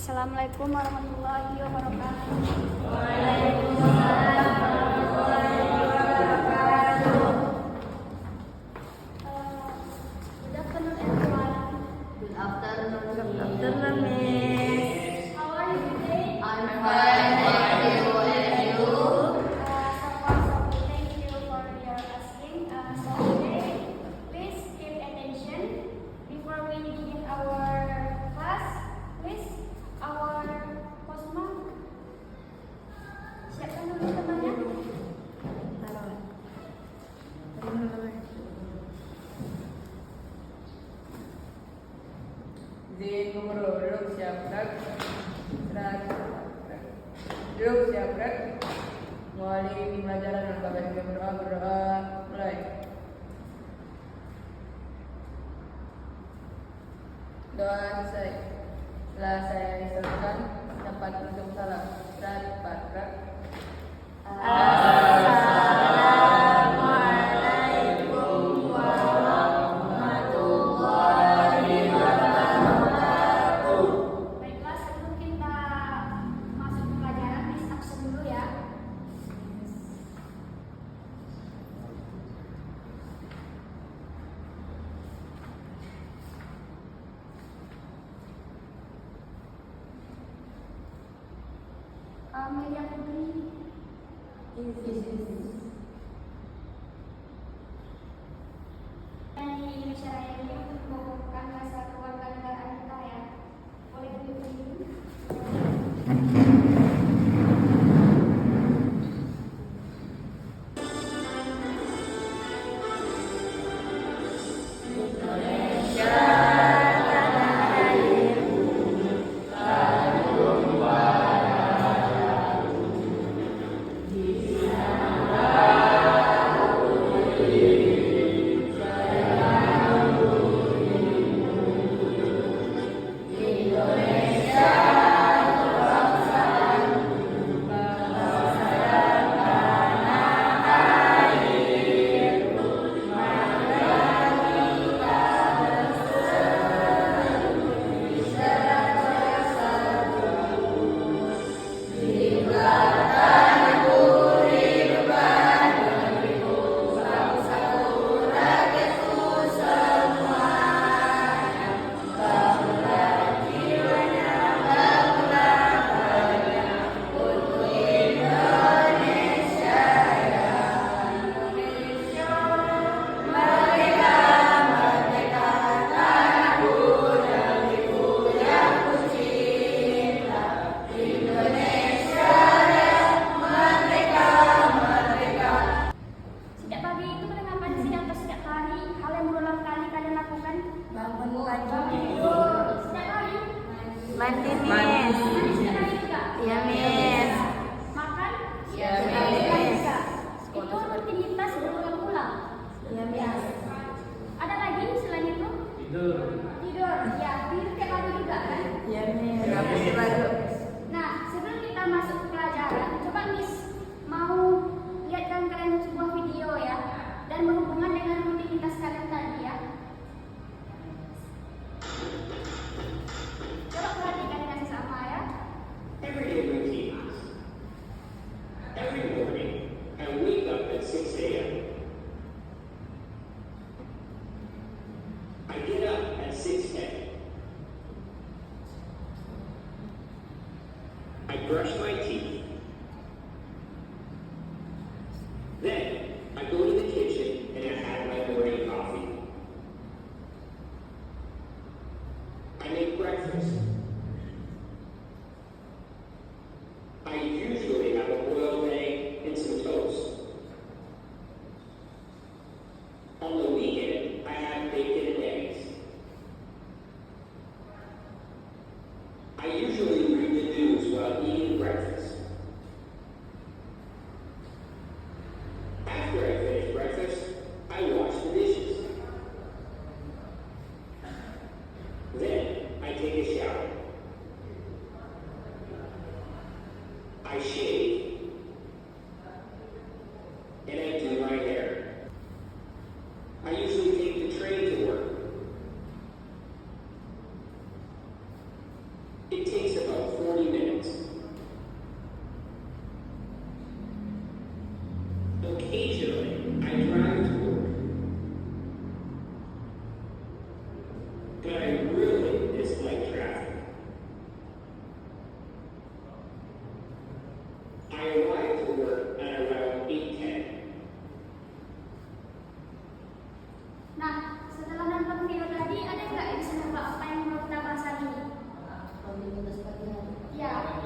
Assalamualaikum warahmatullahi wabarakatuh. Waalaikumsalam warahmatullahi wabarakatuh. Good afternoon, everyone. Good afternoon. Good afternoon, Miss. How are you today? I'm fine, thank you. And you? Thank you for your asking. So today, please keep attention before we begin our class. Please, our postmark. Siapkan dulu temannya. Di nomor duduk siap gerak. Duduk siap gerak. Mulai pembelajaran dan bagian berdoa mulai. Doa selesai. Setelah saya diserahkan, dapat untuk salam. Cepat gerak. Assalamualaikum warahmatullahi wabarakatuh. Baiklah, sebelum kita masuk ke pelajaran, please absen dulu ya. Amelia Putri. Di Indonesia Raya ini untuk mengukuhkan rasa kewarganegaraan kita ya. Boleh duduk dulu. Sejak pagi itu kalian ngapain sih atau sejak hari? Hal yang berulang kali kalian lakukan? Bangun pagi. Tidur. Sejak hari? Mandi, Miss. Mandi sejak hari juga? Iya, Miss. Makan? Iya, Sejak hari Miss. juga? Itu rutinitas berulang-ulang. Iya, Miss. Ada lagi selain itu? Tidur. Tidur. Ya, tidur tiap hari juga kan? Iya, Miss. Habis lagu. Nah, sebelum kita masuk ke pelajaran, coba Miss mau lihatkan kalian sebuah video ya, dan berhubungan dengan rutinitas kalian tadi ya. Coba perhatikan dengan sesama ya. Everyday routines. Every morning, I wake up at 6 a.m. I get up at 6:10. I brush my teeth. Then, I go to the kitchen and I have my morning coffee. I make breakfast. I usually have a boiled egg and some toast. On the weekend, I have bacon and eggs. I usually read the news while eating breakfast. After I finish breakfast, I wash the dishes. Then, I take a shower. I shave. And I do my hair. I usually take the train to work. It takes about 40 minutes. Occasionally, I drive to work. But I really dislike traffic. I arrive to work at around 8:10. Nah, setelah nonton video tadi, ada nggak yang bisa nebak apa yang mau kita bahas hari ini? Rutinitas pagi hari. Ya,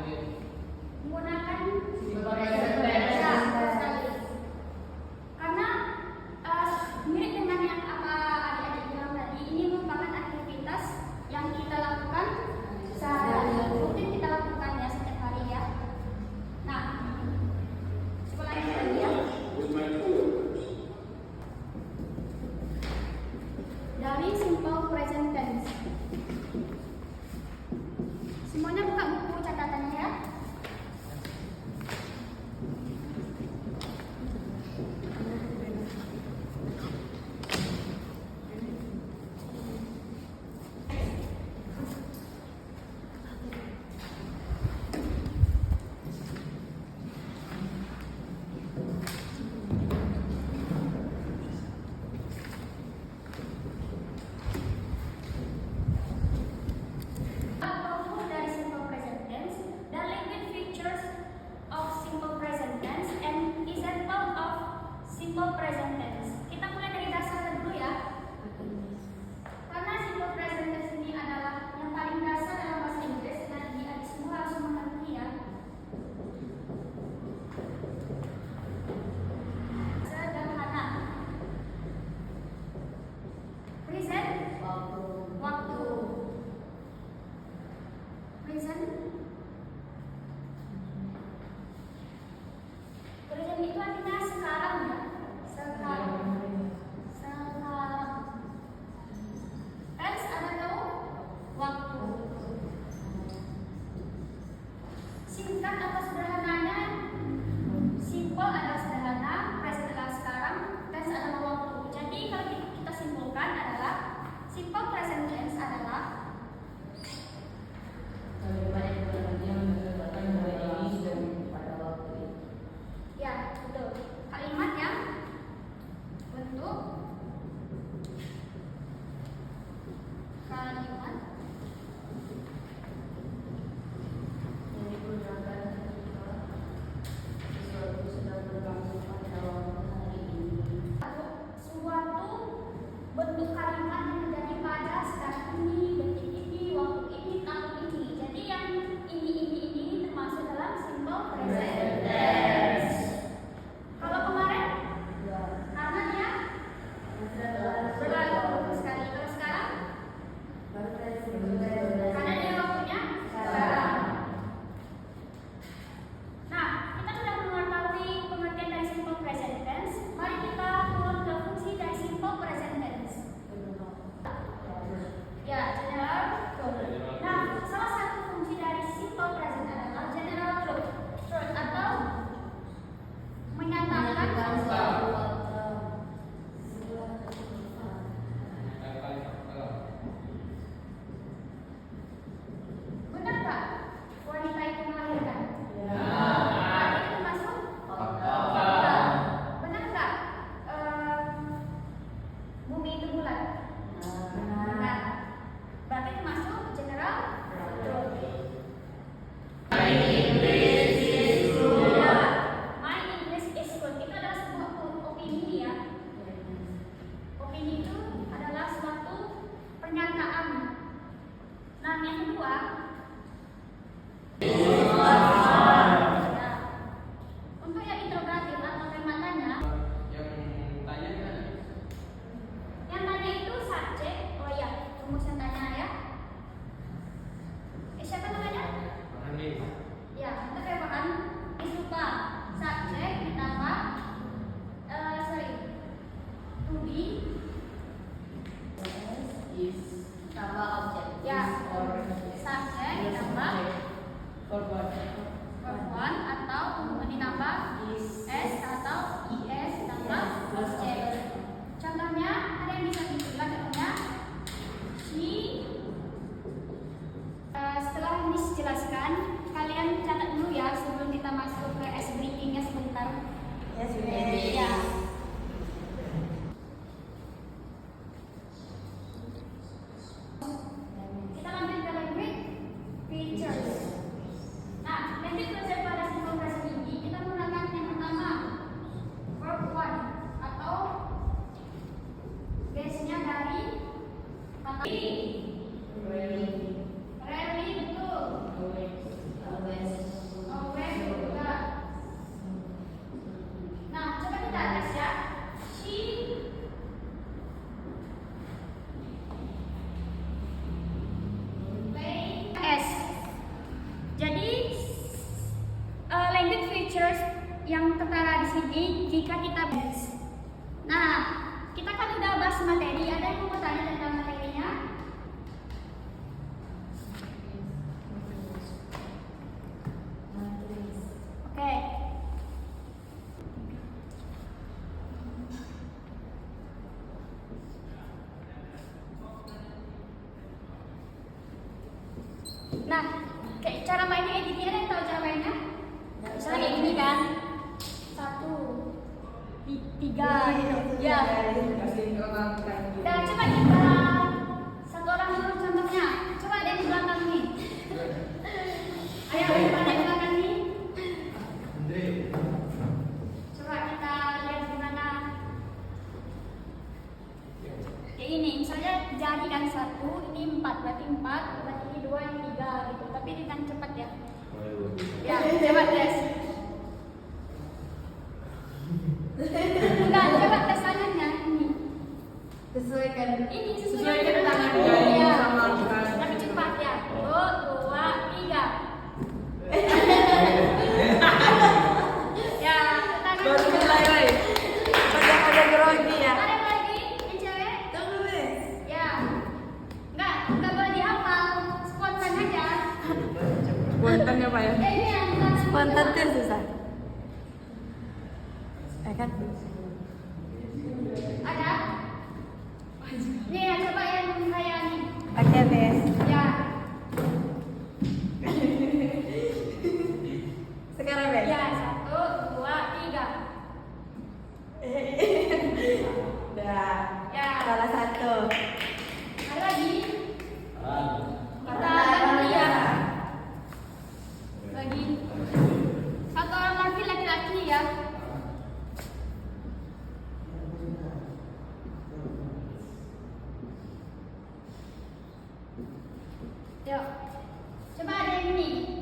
jelaskan. Kalian catat dulu ya sebelum kita masuk ke ice breakingnya sebentar. Yes, Ya. Kita lanjut ke language features. Nah, lanjut belajar pada simbol bahasa ini. Kita menggunakan yang pertama verb one atau base-nya dari kata rarely, betul. Always juga. Nah, coba kita tes ya. She play S. Jadi language features yang tertera di sini jika kita bahas. Nah, kita kan udah bahas materi. Ada yang mau bertanya tentang materinya? Oke. Nah, kayak cara mainnya kayak gini, ada yang tahu cara mainnya? Misalnya kayak gini kan, 1, 3 gitu. Ya. Nah, coba kita satu orang dulu contohnya. Coba ada yang di belakang nih. Ayo, mana yang di belakang nih? Coba kita lihat gimana. Kayak ini, misalnya jari kan 1, ini 4, berarti 4, berarti ini 2, ini 3 gitu. Tapi dengan cepat ya. Ya, coba tes. Enggak, coba tes tangannya ini. Sesuaikan. Ini sesuai Sesuaikan dengan tangannya ya. sama bukan. Tapi cepat ya. 1, 2, 3. Ya, tangan. Baru mulai. Pada grogi ya. Ada yang lagi? Yang cewek? Tunggu, Miss. Ya. Enggak boleh dihafal. Spontan aja. Spontan ya, Pak ya? Ini yang tangan. Spontan tuh susah. Kan? Ada? Nih, ya, coba yang kayak nih. Oke, Miss. Ya. Sekarang, Miss. Ya, 1, 2, 3. Udah. Ya. Salah satu. Ada lagi? Kita ganti ya. Lagi. Satu orang lagi laki-laki ya. Yuk. Coba ada yang ini.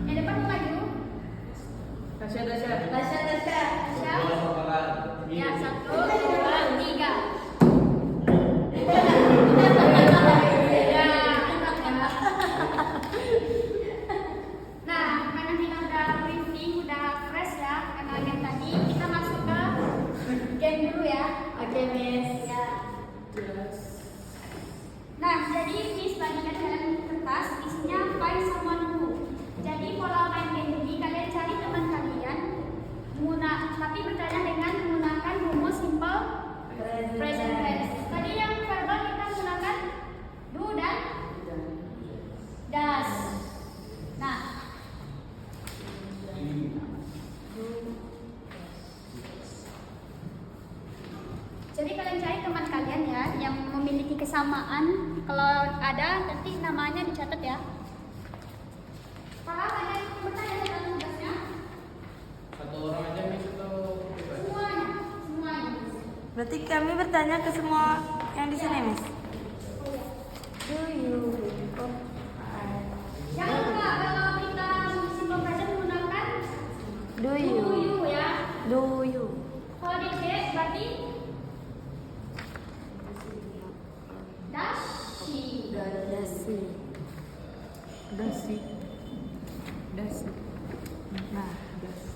Yang depan mau maju. Tasya. Tasya. Ya, 1, 2, 3. Ya, enak ya. Nah, karena kita udah briefing, udah fresh ya, karena yang tadi kita masuk ke game dulu ya. Oke, Miss. Ya. Nah, jadi Miss bagikan kalian kertas, isinya find someone who. Jadi pola main game ini kalian cari teman kalian, tapi bertanya dengan menggunakan rumus simple present tense. Tadi yang verbal kita menggunakan do dan does. Nah, jadi kalian cari teman kalian ya yang memiliki kesamaan. Kalau ada nanti namanya dicatat ya. Paham? Ada yang bertanya tentang tugasnya? Satu orang aja Miss atau bebas? Semuanya. Berarti kami bertanya ke semua yang di sini, Miss. Oh, ya. Do you wake up? Jangan lupa kalau kita simple present menggunakan Do do you? you ya. Do you? Kalau di case berarti does she. Dasi. Nah,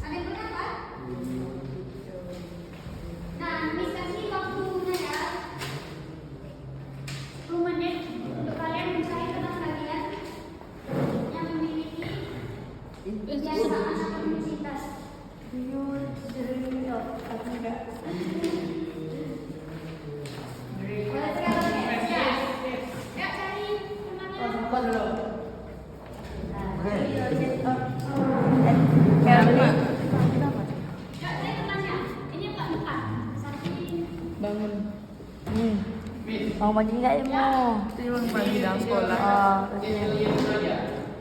Ada yang punya apa? Nah, Miss kasih waktunya ya. 10 menit untuk kalian mencari teman kalian yang memiliki kebiasaan atau aktivitas. do you drink milk? Atau enggak? Drink Bangun. Mau pagi nggak ya mau? Itu cuma pagi dalam sekolah. Oh, Itu oke. yang itu aja.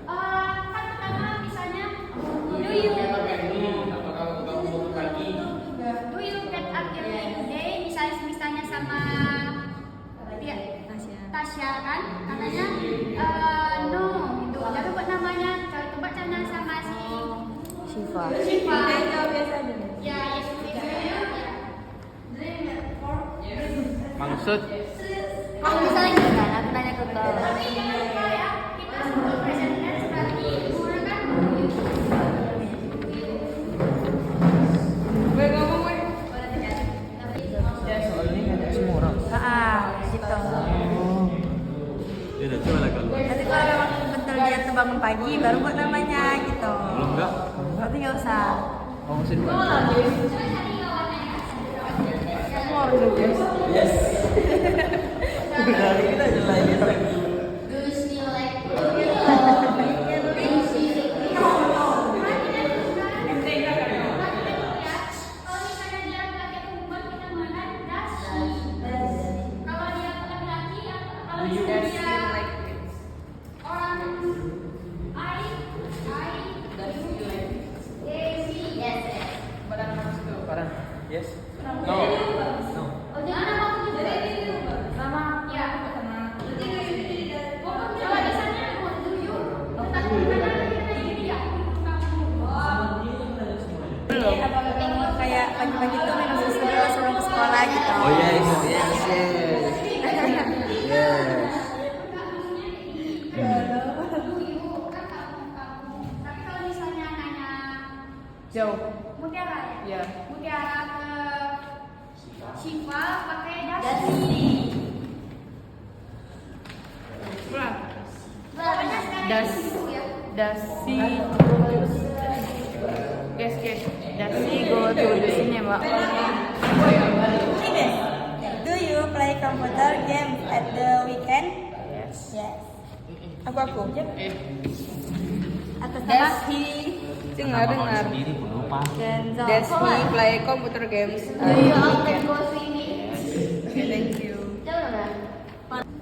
Kan pertama misalnya, do Itu you kita pagi, apakah kamu bangun pagi? get up early today? Misalnya sama dia Tasya kan, katanya no gitu. Jadi buat namanya, coba tanya sama si Syifa. Syifa. biasa aja. Ya, yes, ya. Maksud? Aku misalnya gitu kan, aku nanya ke kau. Tapi jangan lupa ya, kita sebelum presenter seperti menggunakan Gue ngomong gue. Ya soalnya nggak semua orang. Gitu. Ya udah coba lah kalau. Nanti kalau memang betul dia tuh bangun pagi, baru buat namanya gitu. Kalau enggak, Berarti nggak usah. kamu sih buat. Kamu harus juga. Yes. Dari kita aja lah ini. Kalau misalnya dia pakai perempuan, kita menggunakan dasi. Kalau dia laki-laki, kalau misalnya dia orang yes. Parah. Yes. No. No. Oh, jangan nama aku juga. Sama. Ya. Coba di sana, do you? Tetap menggunakan dia. Belum. Apa memang kayak pagi-pagi tuh minum susu dulu sebelum ke sekolah gitu. Oh yes, yes, yes. Yes. Tapi kalau misalnya nanya Jauh. Mutiara ya? Iya. Mutiara ke Syifa pakai dasi. Pulang. Pokoknya sekarang Dasi. itu ya. Dasi. Guys. Dasi go to the cinema. Do you play computer game at the weekend? Yes. Yes. Aku. Atas nama Dasi. Dengar. Sendiri penumpang. Kenzo. Dasi play computer games. Do you often go swimming? Okay, thank you.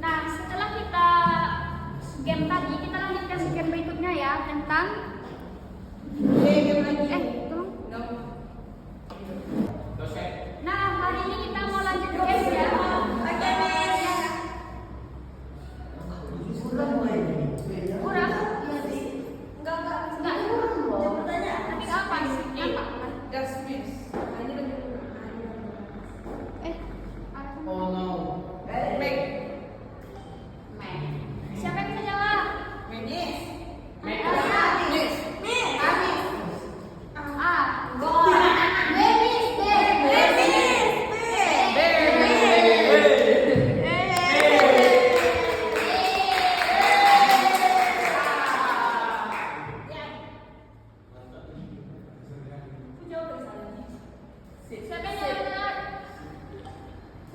Nah, setelah kita game tadi, kita lanjutkan game berikutnya ya tentang tolong. Nah, hari ini kita mau lanjut game ya. Oke, kurang? Enggak kurang loh. Tapi apa sih? Apa? Das miss. Oh no. Make. Siapa yang bisa jawab? Miss. Siapa yang jawab?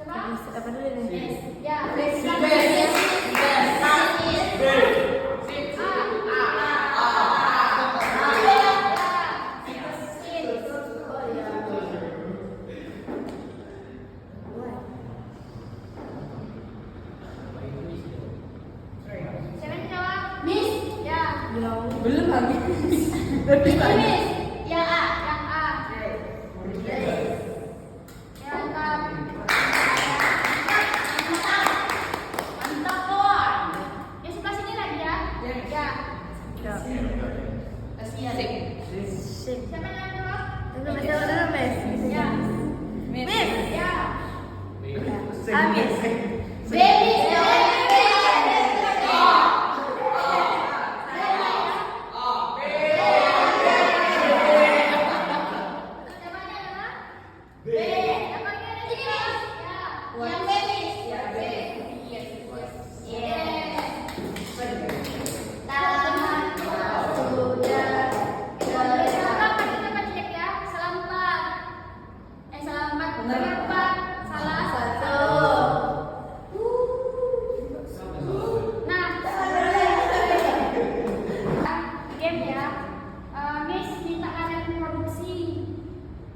Siapa? Apa dulu nih? Ya, siapa yang jawab? Miss. Ya. Belum lagi. Miss. Ya A, yang A. Yang A. Mantap, Bon. Yang sebelah sini lagi ya. Ya. Siapa yang jawab? Dulu Miss. Ya. Miss. Ya. Miss. Baby.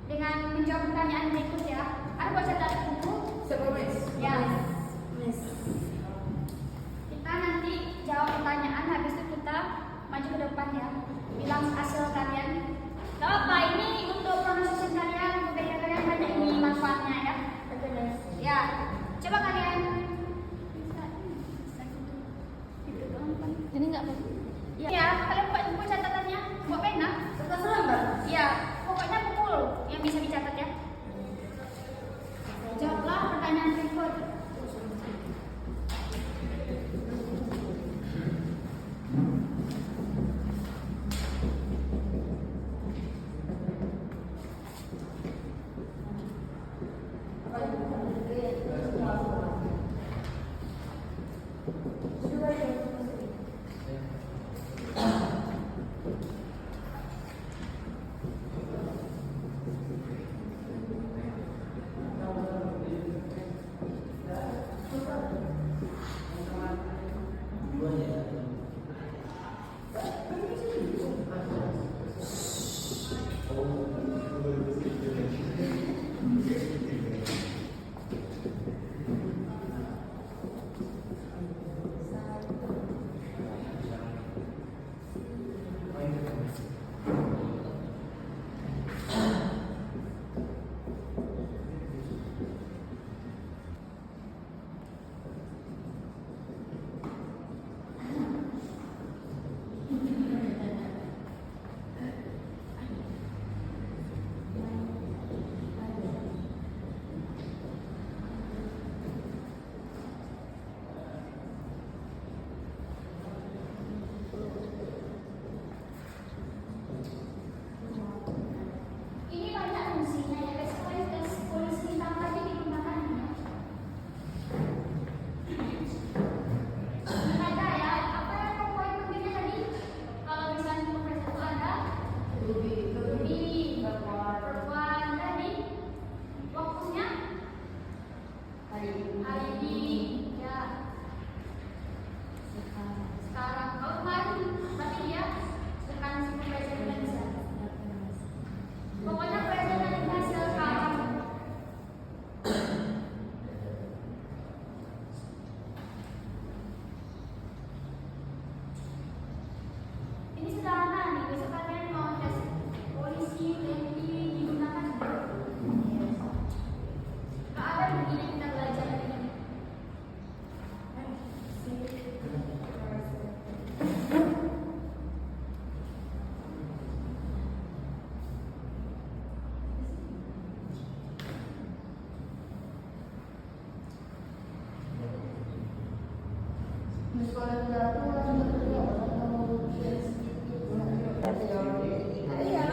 Dengan menjawab pertanyaan berikut ya. Ada baca dari buku.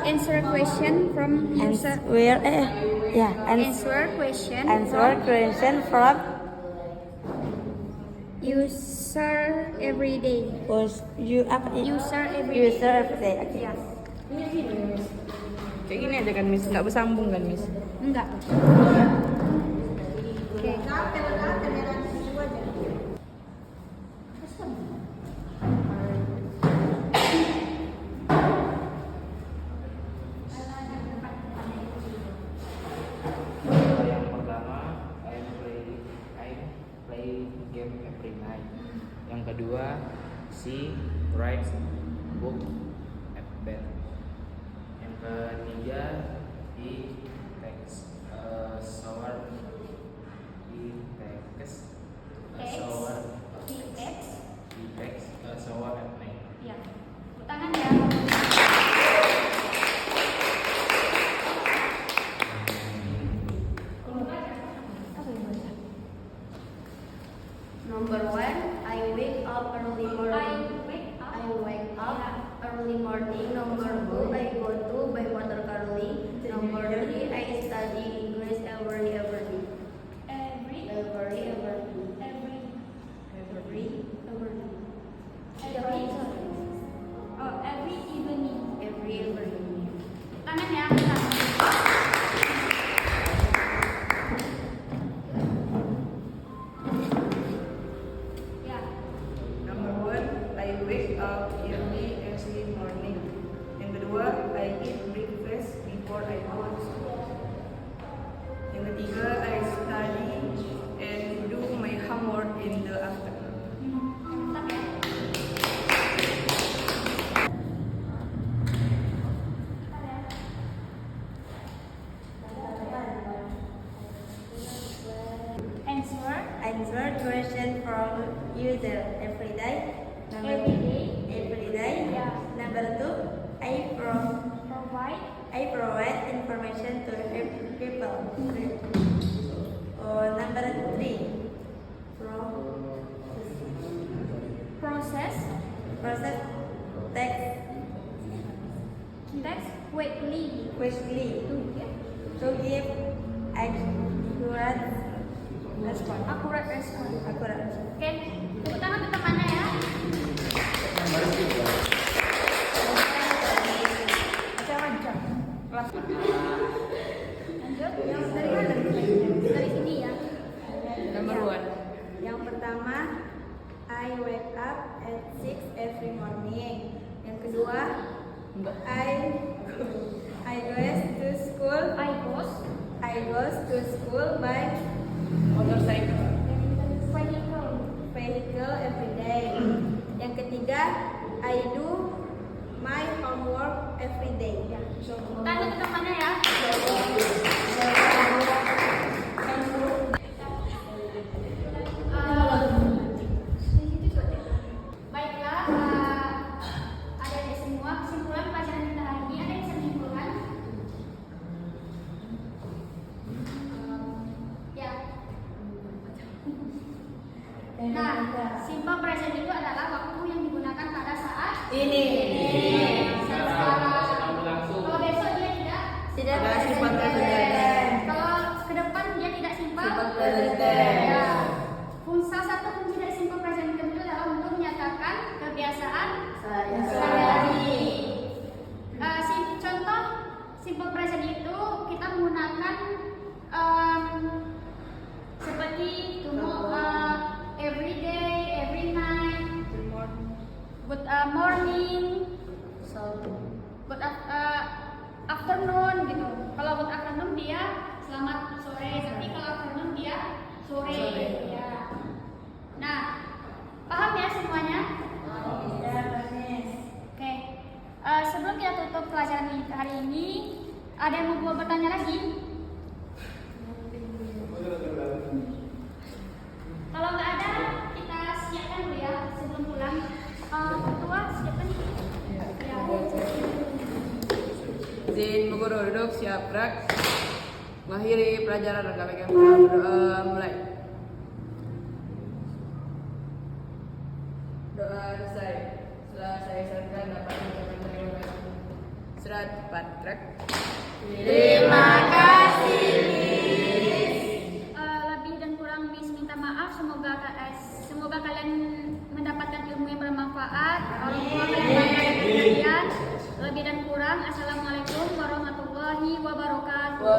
Answer question from user. Answer question from user every day. User every day. user every day. Oke. Yes. Kayak gini aja kan Miss, nggak bersambung kan Miss? Enggak. Oke. Yang pertama, I play game every night. Yang kedua, she writes book at bed. Yang ketiga, he takes a shower. He takes a shower at night. Ya. Tepuk tangan ya. Number 1, I wake up early morning. I wake up early morning. Number 2, I go to by water curly. Number 3, I study English every day. Every evening. Every evening. Tangan ya. Tangan. Ya. Number 1, I wake up early every morning. Yang kedua, I eat breakfast before I go to school. Yang ketiga, I study and do my homework in the afternoon. Bentar ya. Answer question from user every day. Every day. Yeah. Number 2, I provide information to people. Number 3, Process text quickly. to give accurate response. Accurate response. Accurate. Oke, tepuk tangan untuk temannya ya. Macam-macam. Lanjut, yang dari mana? Dari sini ya. Number 1. Yang pertama, I wake up at 6 every morning. Yang kedua, I goes to school. I goes to school by Motorcycle. vehicle every day. Yang ketiga, I do my homework every day. Tangan untuk temannya ya. Baiklah, adik-adik semua, kesimpulan pelajaran kita hari ini ada yang bisa menyimpulkan? Ya. Nah, simple present itu adalah waktu yang digunakan pada saat Ini. Sedang berlangsung. Kalau besok dia tidak simple present. Kalau ke depan dia tidak simple present. Ya. Salah satu fungsi dari simple present itu adalah untuk menyatakan kebiasaan sehari-hari. Contoh simple present itu kita menggunakan seperti every day, every night, good morning, good afternoon gitu. Kalau good afternoon dia selamat sore, tapi kalau afternoon dia sore. Ya. Nah, paham ya semuanya? Oke. Sebelum kita tutup pelajaran hari ini, ada yang mau bertanya lagi? Kalau nggak ada, kita siapkan dulu ya sebelum pulang. Ketua siapkan nih. Ya. Izin Bu Guru duduk, siap gerak. Mengakhiri pelajaran rekan-rekan mulai. telah selesai. Setelah saya selesaikan dapat mengucapkan terima kasih. Surat Patrek. Terima kasih, Miss. Lebih dan kurang Miss minta maaf. Semoga kalian mendapatkan ilmu yang bermanfaat. Orang tua kalian. Lebih dan kurang. Assalamualaikum warahmatullahi wabarakatuh.